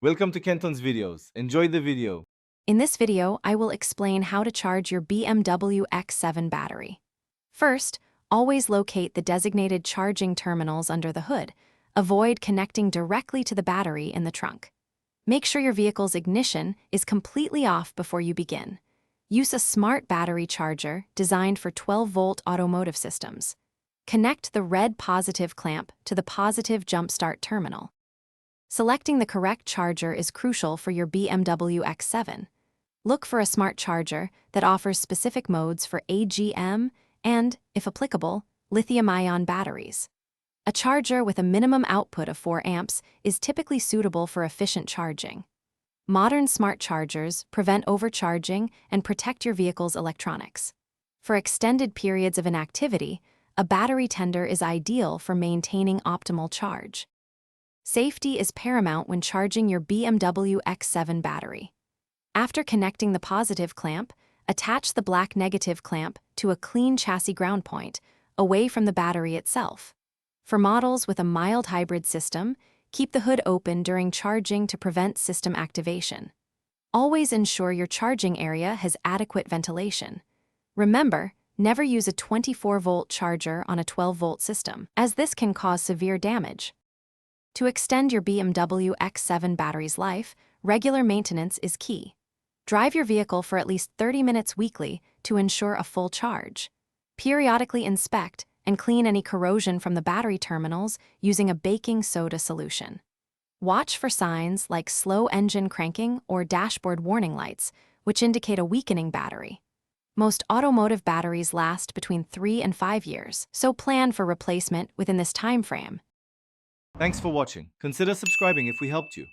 Welcome to Kenton's videos. Enjoy the video. In this video, I will explain how to charge your BMW X7 battery. First, always locate the designated charging terminals under the hood. Avoid connecting directly to the battery in the trunk. Make sure your vehicle's ignition is completely off before you begin. Use a smart battery charger designed for 12-volt automotive systems. Connect the red positive clamp to the positive jump start terminal. Selecting the correct charger is crucial for your BMW X7. Look for a smart charger that offers specific modes for AGM and, if applicable, lithium-ion batteries. A charger with a minimum output of 4 amps is typically suitable for efficient charging. Modern smart chargers prevent overcharging and protect your vehicle's electronics. For extended periods of inactivity, a battery tender is ideal for maintaining optimal charge. Safety is paramount when charging your BMW X7 battery. After connecting the positive clamp, attach the black negative clamp to a clean chassis ground point, away from the battery itself. For models with a mild hybrid system, keep the hood open during charging to prevent system activation. Always ensure your charging area has adequate ventilation. Remember, never use a 24-volt charger on a 12-volt system, as this can cause severe damage. To extend your BMW X7 battery's life, regular maintenance is key. Drive your vehicle for at least 30 minutes weekly to ensure a full charge. Periodically inspect and clean any corrosion from the battery terminals using a baking soda solution. Watch for signs like slow engine cranking or dashboard warning lights, which indicate a weakening battery. Most automotive batteries last between 3 and 5 years, so plan for replacement within this time frame. Thanks for watching. Consider subscribing if we helped you.